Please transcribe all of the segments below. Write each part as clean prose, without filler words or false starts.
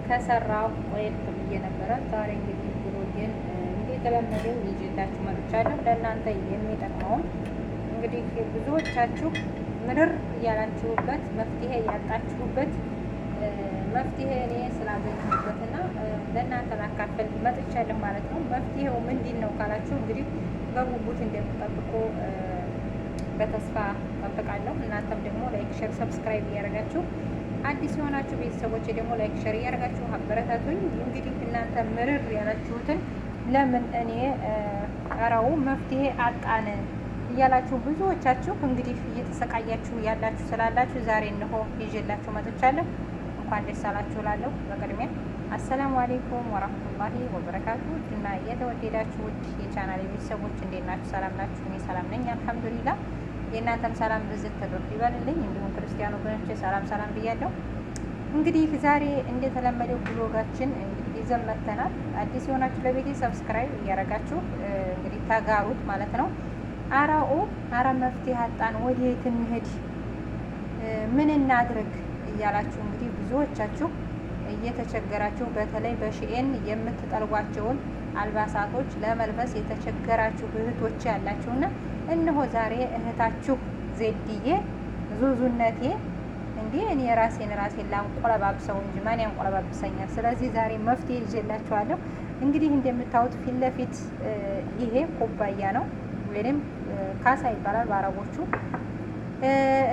ከሰራው ቆየት ብዬ ነበረ። ዛሬ እንግዲህ ብሎጌን እንደተለመደው ይዤላችሁ መጥቻለሁ። ለእናንተ የሚጠቅመውን እንግዲህ ብዙዎቻችሁ ምርር እያላችሁበት መፍትሄ ያጣችሁበት መፍትሄ እኔ ስላገኘሁበትና ለእናንተ ላካፈል መጥቻለሁ ማለት ነው። መፍትሄው ምንድን ነው ካላችሁ እንግዲህ በጉጉት እንደምትጠብቁ በተስፋ ጠብቃለሁ። እናንተም ደግሞ ላይክ፣ ሸር፣ ሰብስክራይብ እያደረጋችሁ አዲስ የሆናችሁ ቤተሰቦች ደግሞ ላይክ፣ ሸር እያደረጋችሁ አበረታቱኝ። እንግዲህ እናንተ ምርር ያላችሁትን ለምን እኔ አራው መፍትሄ አጣን እያላችሁ ብዙዎቻችሁ እንግዲህ እየተሰቃያችሁ ያላችሁ ስላላችሁ ዛሬ እነሆ ይዤላችሁ መጥቻለሁ። እንኳን ደስ አላችሁ እላለሁ። በቅድሚያ አሰላሙ አሌይኩም ወራህመቱላሂ ወበረካቱ እና የተወደዳችሁ ውድ የቻናል ቤተሰቦች እንዴት ናችሁ? ሰላም ናችሁ? እኔ ሰላም ነኝ አልሐምዱሊላህ። የእናንተም ሰላም ብዝት ተደርጎ ይበልልኝ። እንዲሁም ክርስቲያኑ ወገኖቼ ሰላም ብያለሁ። እንግዲህ ዛሬ እንደተለመደው ብሎጋችን እንግዲህ ይዘን መጥተናል። አዲስ የሆናችሁ ለቤቴ ሰብስክራይብ እያደረጋችሁ እንግዲህ ተጋሩት ማለት ነው። አራ መፍትሄ አጣን፣ ወዴት እንሂድ፣ ምን እናድርግ እያላችሁ እንግዲህ ብዙዎቻችሁ እየተቸገራችሁ በተለይ በሺኤን የምትጠልቧቸውን አልባሳቶች ለመልበስ የተቸገራችሁ እህቶች ያላችሁና እነሆ ዛሬ እህታችሁ ዜድዬ ዙዙነቴ እንዴ እኔ ራሴን ላንቆለባብሰው እንጂ ማን ያንቆለባብሰኛል? ስለዚህ ዛሬ መፍትሄ ይዤላችኋለሁ። እንግዲህ እንደምታዩት ፊት ለፊት ይሄ ኩባያ ነው ወይም ካሳ ይባላል በአረቦቹ።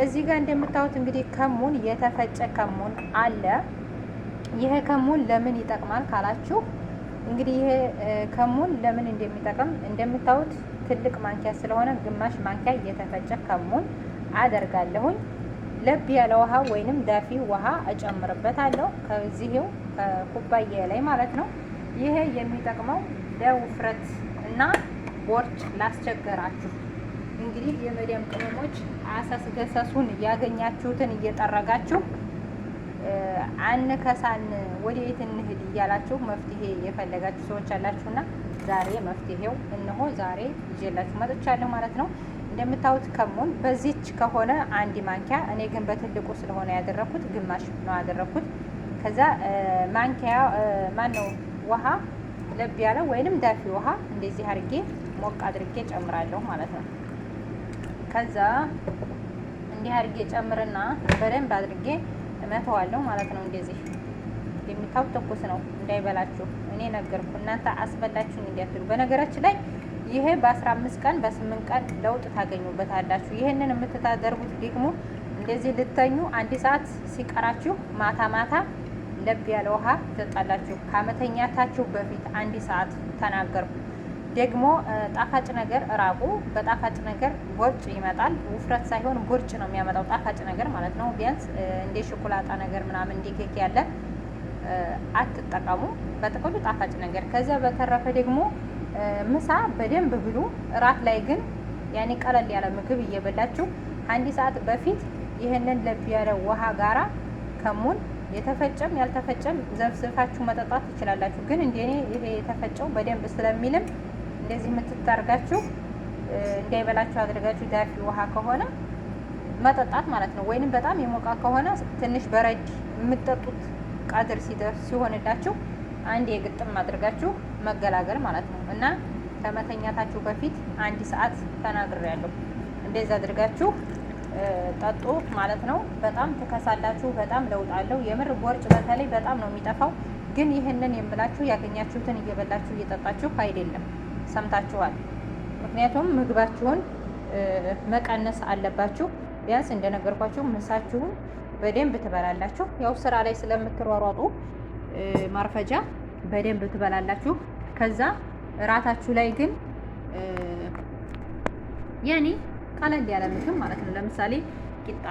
እዚህ ጋር እንደምታዩት እንግዲህ ከሙን የተፈጨ ከሙን አለ። ይሄ ከሙን ለምን ይጠቅማል ካላችሁ እንግዲህ ይሄ ከሙን ለምን እንደሚጠቅም እንደምታዩት ትልቅ ማንኪያ ስለሆነ ግማሽ ማንኪያ የተፈጨ ከሙን አደርጋለሁኝ። ለብ ያለ ውሃ ወይንም ዳፊ ውሃ እጨምርበታለሁ ከዚህው ከኩባያ ላይ ማለት ነው። ይሄ የሚጠቅመው ለውፍረት እና ቦርጭ ላስቸገራችሁ እንግዲህ የመዲያም ቅመሞች አሳስገሰሱን ያገኛችሁትን እየጠረጋችሁ አንከሳን ወዴት እንሂድ እያላችሁ መፍትሄ የፈለጋችሁ ሰዎች አላችሁና ዛሬ መፍትሄው እነሆ ዛሬ ይዤላችሁ መጥቻለሁ ማለት ነው። እንደምታዩት ከሙን በዚች ከሆነ አንድ ማንኪያ፣ እኔ ግን በትልቁ ስለሆነ ያደረኩት ግማሽ ነው ያደረኩት። ከዛ ማንኪያ ማነው ውሃ ለብ ያለ ወይንም ዳፊ ውሃ እንደዚህ አድርጌ ሞቅ አድርጌ ጨምራለሁ ማለት ነው። ከዛ እንዲህ አድርጌ ጨምርና በደንብ አድርጌ እመተዋለሁ ማለት ነው። እንደዚህ የሚታው ትኩስ ነው እንዳይበላችሁ እኔ ነገርኩ። እናንተ አስበላችሁኝ እንዲያትሉ። በነገራችን ላይ ይሄ በ15 ቀን በ8 ቀን ለውጥ ታገኙበታላችሁ። ይሄንን የምትታደርጉት ደግሞ እንደዚህ ልተኙ 1 ሰዓት ሲቀራችሁ ማታ ለብ ያለ ውሃ ትጠጣላችሁ። ከመተኛታችሁ በፊት 1 ሰዓት ተናገርኩ። ደግሞ ጣፋጭ ነገር ራቁ። በጣፋጭ ነገር ቦርጭ ይመጣል። ውፍረት ሳይሆን ቦርጭ ነው የሚያመጣው ጣፋጭ ነገር ማለት ነው። ቢያንስ እንደ ሾኮላጣ ነገር ምናምን እንደ ኬክ ያለ አትጠቀሙ። በጥቅሉ ጣፋጭ ነገር። ከዚያ በተረፈ ደግሞ ምሳ በደንብ ብሉ። እራት ላይ ግን ያኔ ቀለል ያለ ምግብ እየበላችሁ 1 ሰዓት በፊት ይህንን ለብ ያለ ውሃ ጋራ ከሙን የተፈጨም ያልተፈጨም ዘፍዝፋችሁ መጠጣት ትችላላችሁ። ግን እንደኔ ይሄ የተፈጨው በደንብ ስለሚልም እንደዚህ የምትታርጋችሁ እንዳይበላችሁ አድርጋችሁ ዳፊ ውሃ ከሆነ መጠጣት ማለት ነው። ወይንም በጣም የሞቃ ከሆነ ትንሽ በረድ የምትጠጡት ቃድር ሲሆንላችሁ አንድ የግጥም አድርጋችሁ መገላገል ማለት ነው። እና ከመተኛታችሁ በፊት 1 ሰዓት ተናግሬያለሁ። እንደዚህ አድርጋችሁ ጠጡ ማለት ነው። በጣም ትከሳላችሁ። በጣም ለውጥ አለው። የምር ቦርጭ በተለይ በጣም ነው የሚጠፋው። ግን ይህንን የምላችሁ ያገኛችሁትን እየበላችሁ እየጠጣችሁ አይደለም። ሰምታችኋል። ምክንያቱም ምግባችሁን መቀነስ አለባችሁ። ቢያንስ እንደነገርኳችሁ ምሳችሁን በደንብ ትበላላችሁ። ያው ስራ ላይ ስለምትሯሯጡ ማርፈጃ በደንብ ትበላላችሁ። ከዛ እራታችሁ ላይ ግን ያኔ ቀለል ያለ ምግብ ማለት ነው። ለምሳሌ ቂጣ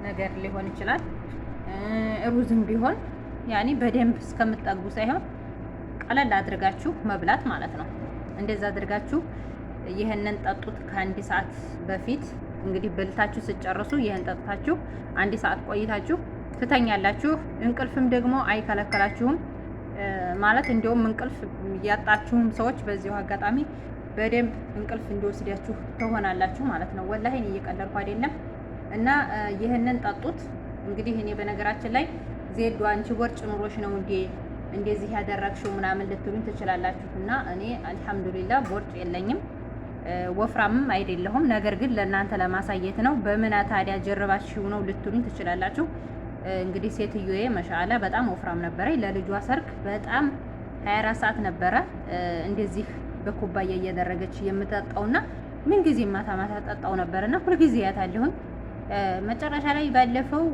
ነገር ሊሆን ይችላል፣ ሩዝም ቢሆን ያኔ በደንብ እስከምትጠግቡ ሳይሆን ቀለል አድርጋችሁ መብላት ማለት ነው። እንደዛ አድርጋችሁ ይህንን ጠጡት ከ1 ሰዓት በፊት። እንግዲህ በልታችሁ ስጨርሱ ይህን ጠጥታችሁ 1 ሰዓት ቆይታችሁ ትተኛላችሁ። እንቅልፍም ደግሞ አይከለከላችሁም ማለት እንደውም እንቅልፍ ያጣችሁም ሰዎች በዚሁ አጋጣሚ በደንብ እንቅልፍ እንዲወስዳችሁ ትሆናላችሁ ማለት ነው። ወላሂ እኔ እየቀለድኩ አይደለም። እና ይህንን ጠጡት። እንግዲህ እኔ በነገራችን ላይ ዜዶ አንቺ ቦርጭ ኑሮሽ ነው እንዴ እንደዚህ ያደረግሽው ምናምን ልትሉኝ ትችላላችሁ። እና እኔ አልሐምዱሊላህ ቦርጭ የለኝም ወፍራምም አይደለሁም። ነገር ግን ለእናንተ ለማሳየት ነው። በምን ታዲያ ጀርባችሁ ነው ልትሉኝ ትችላላችሁ። እንግዲህ ሴትዮዬ መሻአላ በጣም ወፍራም ነበረ። ለልጇ ሰርግ በጣም 24 ሰዓት ነበረ እንደዚህ በኩባያ እያደረገች የምጠጣውና ምን ጊዜ ማታ ማታ ጠጣው ነበርና ሁልጊዜ ያታለሁኝ። መጨረሻ ላይ ባለፈው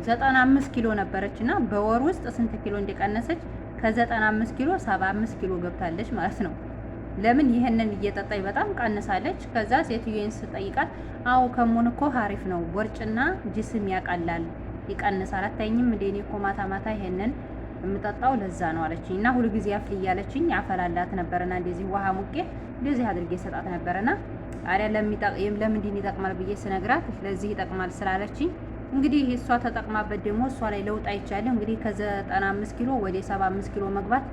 95 ኪሎ ነበረችና በወር ውስጥ ስንት ኪሎ እንደቀነሰች ከ95 ኪሎ 75 ኪሎ ገብታለች ማለት ነው። ለምን ይሄንን እየጠጣች በጣም ቀንሳለች። ከዛ ሴትዮዬን ስጠይቃት አው ከሙን እኮ ሀሪፍ ነው ቦርጭና ጅስም ያቃላል ይቀንሳል። አታይኝም እንዴ እኔ እኮ ማታ ማታ ይሄንን የምጠጣው ለዛ ነው አለችኝ። እና ሁሉ ጊዜ አፍሊ እያለችኝ አፈላላት ነበርና እንደዚህ ውሃ ሙቄ እንደዚህ አድርጌ ሰጣት ነበርና አሪያ ለምንድን ይጠቅማል ብዬ ስነግራት ለዚህ ይጠቅማል ስላለችኝ እንግዲህ እሷ ተጠቅማበት ደግሞ እሷ ላይ ለውጥ አይቻለሁ። እንግዲህ ከ95 ኪሎ ወደ 75 ኪሎ መግባት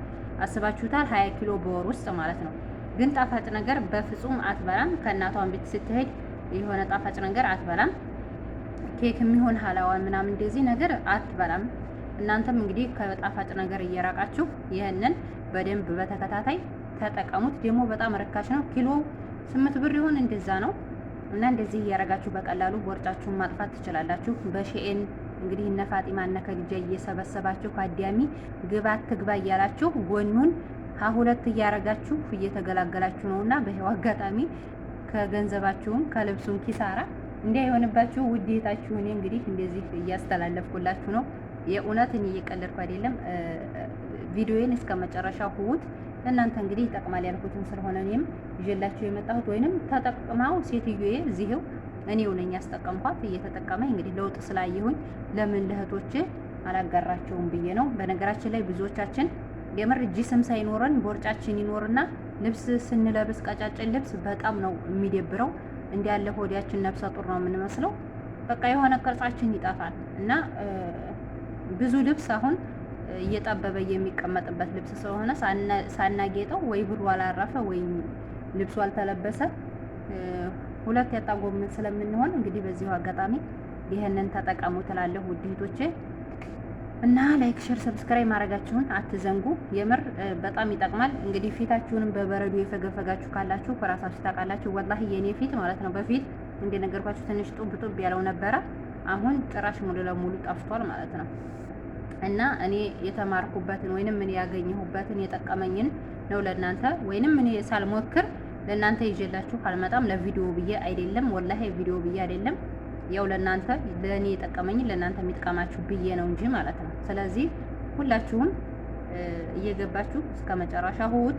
አስባችሁታል። 20 ኪሎ በወር ውስጥ ማለት ነው። ግን ጣፋጭ ነገር በፍጹም አትበላም። ከእናቷን ቤት ስትሄድ የሆነ ጣፋጭ ነገር አትበላም። ኬክ የሚሆን ሀላዋን ምናምን እንደዚህ ነገር አትበላም። እናንተም እንግዲህ ከጣፋጭ ነገር እየራቃችሁ ይህንን በደንብ በተከታታይ ተጠቀሙት። ደግሞ በጣም ርካሽ ነው። ኪሎ 8 ብር ይሆን እንደዛ ነው። እና እንደዚህ እያረጋችሁ በቀላሉ ቦርጫችሁን ማጥፋት ትችላላችሁ። በሼኤን እንግዲህ እነ ፋጢማ እነ ከዲጃ እየሰበሰባችሁ አዲያሚ ግባት ትግባ እያላችሁ ጎኑን ሀሁለት እያረጋችሁ እየተገላገላችሁ ነውና በህይወት አጋጣሚ ከገንዘባችሁም ከልብሱም ኪሳራ እንዳይሆንባችሁ ውዴታችሁ እኔ እንግዲህ እንደዚህ እያስተላለፍኩላችሁ ነው። የእውነት እኔ እየቀለድኩ አይደለም። ቪዲዮዬን እስከ መጨረሻው ሁት እናንተ እንግዲህ ይጠቅማል ያልኩትን ስለሆነ እኔም ይዤላችሁ የመጣሁት ወይንም ተጠቅማው ሴትዮዬ እዚህው እኔው ነኝ ያስጠቀምኳት እየተጠቀመኝ እንግዲህ ለውጥ ስላየሁኝ ለምን ለእህቶቼ አላጋራቸውም ብዬ ነው። በነገራችን ላይ ብዙዎቻችን የምር ጂስም ሳይኖረን ቦርጫችን ይኖርና ልብስ ስንለብስ ቀጫጭን ልብስ በጣም ነው የሚደብረው። እንዲያለ ሆዲያችን ነፍሰ ጡር ነው የምንመስለው። በቃ የሆነ ቅርጻችን ይጠፋል እና ብዙ ልብስ አሁን እየጠበበ የሚቀመጥበት ልብስ ስለሆነ ሳናጌጠው ወይ ብሩ አላረፈ ወይ ልብሱ አልተለበሰ ሁለት ያጣጎምን ስለምንሆን እንግዲህ በዚሁ አጋጣሚ ይሄንን ተጠቀሙ ትላለሁ ውድ እህቶቼ። እና ላይክ፣ ሼር፣ ሰብስክራይብ ማድረጋችሁን አትዘንጉ። የምር በጣም ይጠቅማል። እንግዲህ ፊታችሁንም በበረዶ የፈገፈጋችሁ ካላችሁ በራሳችሁ ታውቃላችሁ። ወላሂ የኔ ፊት ማለት ነው በፊት እንደነገርኳችሁ ትንሽ ጡብ ያለው ነበረ። አሁን ጭራሽ ሙሉ ለሙሉ ጠፍቷል ማለት ነው። እና እኔ የተማርኩበትን ወይንም እኔ ያገኘሁበትን የጠቀመኝን ነው ለእናንተ ወይንም እኔ ሳልሞክር ለእናንተ ይዤላችሁ አልመጣም። ለቪዲዮ ብዬ አይደለም፣ ወላሂ ቪዲዮ ብዬ አይደለም። ያው ለእናንተ ለእኔ የጠቀመኝን ለእናንተ የሚጠቀማችሁ ብዬ ነው እንጂ ማለት ነው። ስለዚህ ሁላችሁም እየገባችሁ እስከ መጨረሻ ሁት።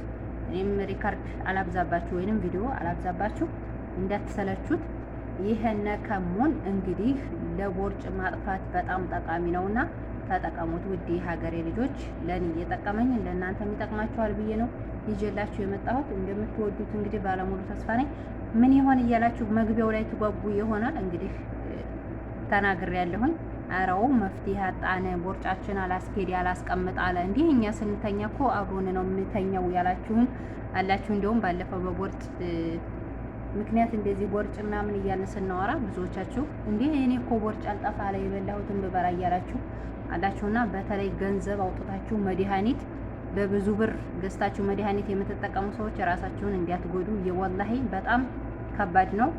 እኔም ሪካርድ አላብዛባችሁ ወይንም ቪዲዮ አላብዛባችሁ እንዳትሰለቹት። ይሄነ ከሙን እንግዲህ ለቦርጭ ማጥፋት በጣም ጠቃሚ ነውና ተጠቀሙት ውድ ሀገሬ ልጆች። ለእኔ እየጠቀመኝ ለእናንተ የሚጠቅማችኋል ብዬ ነው ይዤላችሁ የመጣሁት። እንደምትወዱት እንግዲህ ባለሙሉ ተስፋ ነኝ። ምን ይሆን እያላችሁ መግቢያው ላይ ትጓጉ ይሆናል። እንግዲህ ተናግሬ ያለሁኝ አረው መፍትሄ አጣነ፣ ቦርጫችን አላስኬድ ያላስቀምጥ አለ። እንዲህ እኛ ስንተኛ እኮ አብሮን ነው የምተኛው ያላችሁም አላችሁ። እንደውም ባለፈው በቦርጭ ምክንያት እንደዚህ ቦርጭ ምናምን እያልን ስናወራ ብዙዎቻችሁ እንዲህ እኔ እኮ ቦርጭ አልጠፋ ላይ የበላሁትን ብበላ እያላችሁ አላችሁና በተለይ ገንዘብ አውጥታችሁ መድኃኒት በብዙ ብር ገዝታችሁ መድኃኒት የምትጠቀሙ ሰዎች ራሳችሁን እንዲያትጎዱ የወላሂ በጣም ከባድ ነው።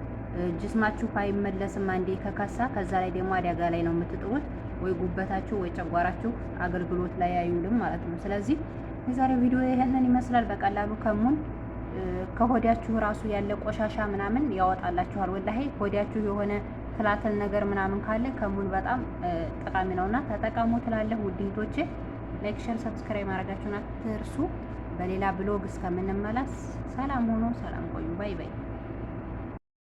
ጅስማችሁ አይመለስም አንዴ ከከሳ፣ ከዛ ላይ ደግሞ አደጋ ላይ ነው የምትጥሩት። ወይ ጉበታችሁ ወይ ጨጓራችሁ አገልግሎት ላይ አይውልም ማለት ነው። ስለዚህ የዛሬው ቪዲዮ ይሄንን ይመስላል። በቀላሉ ከሙን ከሆዳችሁ ራሱ ያለ ቆሻሻ ምናምን ያወጣላችኋል። ወላሂ ሆዳችሁ የሆነ ትላትል ነገር ምናምን ካለ ከሙን በጣም ጠቃሚ ነውና ተጠቀሙ ትላለሁ ውድ እህቶቼ። ላይክ፣ ሼር፣ ሰብስክራይብ ማድረጋችሁን አትርሱ። በሌላ ብሎግ እስከምንመለስ ሰላም ሆኖ ሰላም ቆዩ። ባይ ባይ።